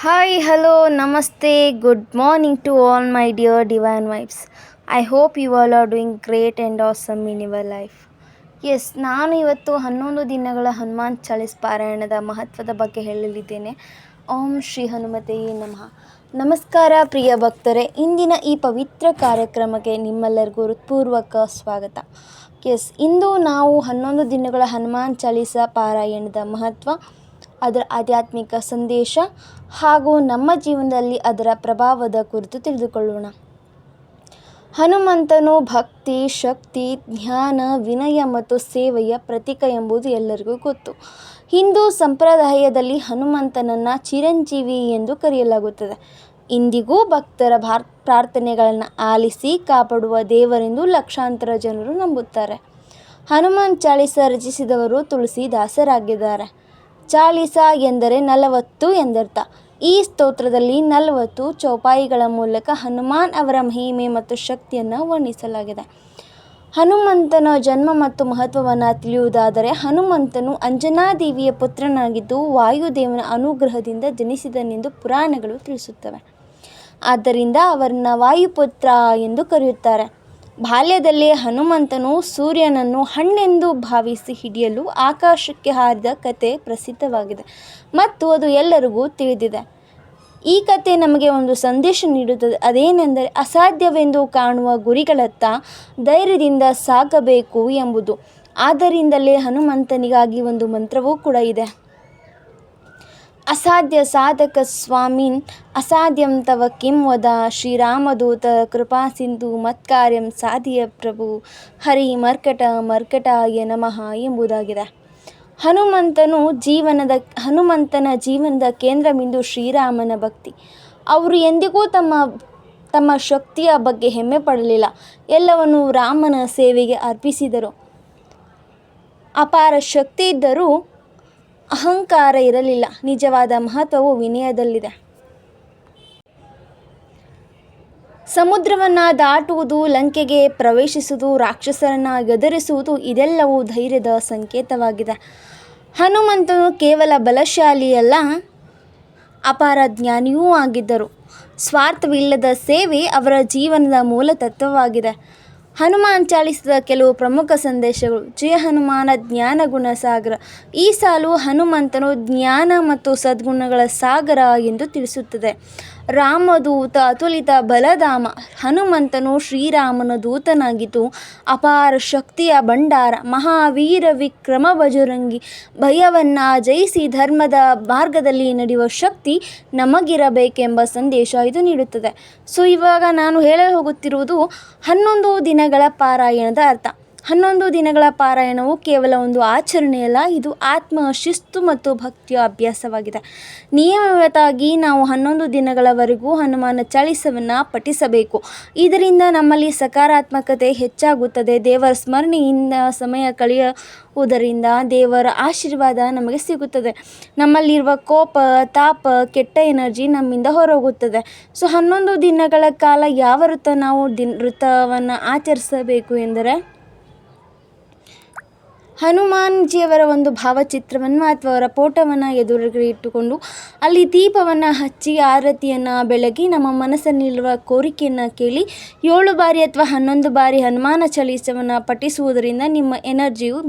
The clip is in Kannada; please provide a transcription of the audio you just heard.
Hi, hello, namaste, good morning to all my dear divine wives. I hope you all are doing great and awesome in your life. Yes, ನಾನು ಇವತ್ತು 11 ದಿನಗಳ ಹನುಮಾನ್ ಚಾಲಿಸ್ ಪಾರಾಯಣದ ಮಹತ್ವದ ಬಗ್ಗೆ ಹೇಳಲಿದ್ದೇನೆ. ಓಂ ಶ್ರೀ ಹನುಮತೆಯೇ ನಮಃ. ನಮಸ್ಕಾರ ಪ್ರಿಯ ಭಕ್ತರೇ, ಇಂದಿನ ಈ ಪವಿತ್ರ ಕಾರ್ಯಕ್ರಮಕ್ಕೆ ನಿಮ್ಮೆಲ್ಲರಿಗೂ ಹೃತ್ಪೂರ್ವಕ ಸ್ವಾಗತ. ಎಸ್, ಇಂದು ನಾವು 11 ದಿನಗಳ ಹನುಮಾನ್ ಚಾಲಿಸ ಪಾರಾಯಣದ ಮಹತ್ವ, ಅದರ ಆಧ್ಯಾತ್ಮಿಕ ಸಂದೇಶ ಹಾಗೂ ನಮ್ಮ ಜೀವನದಲ್ಲಿ ಅದರ ಪ್ರಭಾವದ ಕುರಿತು ತಿಳಿದುಕೊಳ್ಳೋಣ. ಹನುಮಂತನು ಭಕ್ತಿ, ಶಕ್ತಿ, ಜ್ಞಾನ, ವಿನಯ ಮತ್ತು ಸೇವೆಯ ಪ್ರತೀಕ ಎಂಬುದು ಎಲ್ಲರಿಗೂ ಗೊತ್ತು. ಹಿಂದೂ ಸಂಪ್ರದಾಯದಲ್ಲಿ ಹನುಮಂತನನ್ನು ಚಿರಂಜೀವಿ ಎಂದು ಕರೆಯಲಾಗುತ್ತದೆ. ಇಂದಿಗೂ ಭಕ್ತರ ಪ್ರಾರ್ಥನೆಗಳನ್ನು ಆಲಿಸಿ ಕಾಪಾಡುವ ದೇವರೆಂದು ಲಕ್ಷಾಂತರ ಜನರು ನಂಬುತ್ತಾರೆ. ಹನುಮಾನ್ ಚಾಲಿಸ ರಚಿಸಿದವರು ತುಳಸಿದಾಸರಾಗಿದ್ದಾರೆ. ಚಾಲಿಸ ಎಂದರೆ 40 ಎಂದರ್ಥ. ಈ ಸ್ತೋತ್ರದಲ್ಲಿ 40 ಚೌಪಾಯಿಗಳ ಮೂಲಕ ಹನುಮಾನ್ ಅವರ ಮಹಿಮೆ ಮತ್ತು ಶಕ್ತಿಯನ್ನು ವರ್ಣಿಸಲಾಗಿದೆ. ಹನುಮಂತನ ಜನ್ಮ ಮತ್ತು ಮಹತ್ವವನ್ನು ತಿಳಿಯುವುದಾದರೆ, ಹನುಮಂತನು ಅಂಜನಾದೇವಿಯ ಪುತ್ರನಾಗಿದ್ದು ವಾಯುದೇವನ ಅನುಗ್ರಹದಿಂದ ಜನಿಸಿದನೆಂದು ಪುರಾಣಗಳು ತಿಳಿಸುತ್ತವೆ. ಆದ್ದರಿಂದ ಅವರನ್ನು ವಾಯುಪುತ್ರ ಎಂದು ಕರೆಯುತ್ತಾರೆ. ಬಾಲ್ಯದಲ್ಲೇ ಹನುಮಂತನು ಸೂರ್ಯನನ್ನು ಹಣ್ಣೆಂದು ಭಾವಿಸಿ ಹಿಡಿಯಲು ಆಕಾಶಕ್ಕೆ ಹಾರಿದ ಕತೆ ಪ್ರಸಿದ್ಧವಾಗಿದೆ ಮತ್ತು ಅದು ಎಲ್ಲರಿಗೂ ತಿಳಿದಿದೆ. ಈ ಕತೆ ನಮಗೆ ಒಂದು ಸಂದೇಶ ನೀಡುತ್ತದೆ. ಅದೇನೆಂದರೆ, ಅಸಾಧ್ಯವೆಂದು ಕಾಣುವ ಗುರಿಗಳತ್ತ ಧೈರ್ಯದಿಂದ ಸಾಗಬೇಕು ಎಂಬುದು. ಆದ್ದರಿಂದಲೇ ಹನುಮಂತನಿಗಾಗಿ ಒಂದು ಮಂತ್ರವೂ ಕೂಡ ಇದೆ. ಅಸಾಧ್ಯ ಸಾಧಕ ಸ್ವಾಮಿನ್ ಅಸಾಧ್ಯಂ ತವ ಕಿಂ ವದ, ಶ್ರೀರಾಮದೂತ ಕೃಪಾ ಸಿಂಧು ಮತ್ಕಾರ್ಯಂ ಸಾಧಿಯ ಪ್ರಭು, ಹರಿ ಮರ್ಕಟಾಯ ನಮಃ ಎಂಬುದಾಗಿದೆ. ಹನುಮಂತನ ಜೀವನದ ಕೇಂದ್ರಬಿಂದು ಶ್ರೀರಾಮನ ಭಕ್ತಿ. ಅವರು ಎಂದಿಗೂ ತಮ್ಮ ಶಕ್ತಿಯ ಬಗ್ಗೆ ಹೆಮ್ಮೆ ಪಡಲಿಲ್ಲ. ಎಲ್ಲವನ್ನು ರಾಮನ ಸೇವೆಗೆ ಅರ್ಪಿಸಿದರು. ಅಪಾರ ಶಕ್ತಿ ಇದ್ದರೂ ಅಹಂಕಾರ ಇರಲಿಲ್ಲ. ನಿಜವಾದ ಮಹತ್ವವು ವಿನಯದಲ್ಲಿದೆ. ಸಮುದ್ರವನ್ನು ದಾಟುವುದು, ಲಂಕೆಗೆ ಪ್ರವೇಶಿಸುವುದು, ರಾಕ್ಷಸರನ್ನು ಎದುರಿಸುವುದು ಇದೆಲ್ಲವೂ ಧೈರ್ಯದ ಸಂಕೇತವಾಗಿದೆ. ಹನುಮಂತನು ಕೇವಲ ಬಲಶಾಲಿಯಲ್ಲ, ಅಪಾರ ಜ್ಞಾನಿಯೂ ಆಗಿದ್ದರು. ಸ್ವಾರ್ಥವಿಲ್ಲದ ಸೇವೆ ಅವರ ಜೀವನದ ಮೂಲ ತತ್ವವಾಗಿದೆ. ಹನುಮಾನ್ ಚಾಲಿಸದ ಕೆಲವು ಪ್ರಮುಖ ಸಂದೇಶಗಳು. ಜಯ ಹನುಮಾನ ಜ್ಞಾನ ಗುಣ ಸಾಗರ. ಈ ಸಾಲು ಹನುಮಂತನು ಜ್ಞಾನ ಮತ್ತು ಸದ್ಗುಣಗಳ ಸಾಗರ ಎಂದು ತಿಳಿಸುತ್ತದೆ. ರಾಮದೂತ ಅತುಲಿತ ಬಲಧಾಮ. ಹನುಮಂತನು ಶ್ರೀರಾಮನ ದೂತನಾಗಿದ್ದು ಅಪಾರ ಶಕ್ತಿಯ ಭಂಡಾರ. ಮಹಾವೀರ ವಿಕ್ರಮ ಬಜರಂಗಿ. ಭಯವನ್ನು ಜಯಿಸಿ ಧರ್ಮದ ಮಾರ್ಗದಲ್ಲಿ ನಡೆಯುವ ಶಕ್ತಿ ನಮಗಿರಬೇಕೆಂಬ ಸಂದೇಶ ಇದು ನೀಡುತ್ತದೆ. ಸೊ ಇವಾಗ ನಾನು ಹೇಳಲು ಹೋಗುತ್ತಿರುವುದು 11 ದಿನಗಳ ಪಾರಾಯಣದ ಅರ್ಥ. 11 ದಿನಗಳ ಪಾರಾಯಣವು ಕೇವಲ ಒಂದು ಆಚರಣೆಯಲ್ಲ, ಇದು ಆತ್ಮ ಶಿಸ್ತು ಮತ್ತು ಭಕ್ತಿಯ ಅಭ್ಯಾಸವಾಗಿದೆ. ನಿಯಮಿತವಾಗಿ ನಾವು 11 ದಿನಗಳವರೆಗೂ ಹನುಮಾನ ಚಾಲಿಸವನ್ನು ಪಠಿಸಬೇಕು. ಇದರಿಂದ ನಮ್ಮಲ್ಲಿ ಸಕಾರಾತ್ಮಕತೆ ಹೆಚ್ಚಾಗುತ್ತದೆ. ದೇವರ ಸ್ಮರಣೆಯಿಂದ ಸಮಯ ಕಳೆಯುವುದರಿಂದ ದೇವರ ಆಶೀರ್ವಾದ ನಮಗೆ ಸಿಗುತ್ತದೆ. ನಮ್ಮಲ್ಲಿರುವ ಕೋಪ, ತಾಪ, ಕೆಟ್ಟ ಎನರ್ಜಿ ನಮ್ಮಿಂದ ಹೊರಹೋಗುತ್ತದೆ. ಸೊ 11 ದಿನಗಳ ಕಾಲ ಯಾವ ನಾವು ವೃತ್ತವನ್ನು ಆಚರಿಸಬೇಕು ಎಂದರೆ, ಹನುಮಾನ್ಜಿಯವರ ಒಂದು ಭಾವಚಿತ್ರವನ್ನು ಅಥವಾ ಅವರ ಫೋಟೋವನ್ನು ಎದುರಿಗೆ ಇಟ್ಟುಕೊಂಡು ಅಲ್ಲಿ ದೀಪವನ್ನು ಹಚ್ಚಿ ಆರತಿಯನ್ನು ಬೆಳಗಿ ನಮ್ಮ ಮನಸ್ಸಲ್ಲಿರುವ ಕೋರಿಕೆಯನ್ನು ಕೇಳಿ 7 ಬಾರಿ ಅಥವಾ 11 ಬಾರಿ ಹನುಮಾನ ಚಾಲಿಸವನ್ನು ಪಠಿಸುವುದರಿಂದ ನಿಮ್ಮ ಎನರ್ಜಿಯು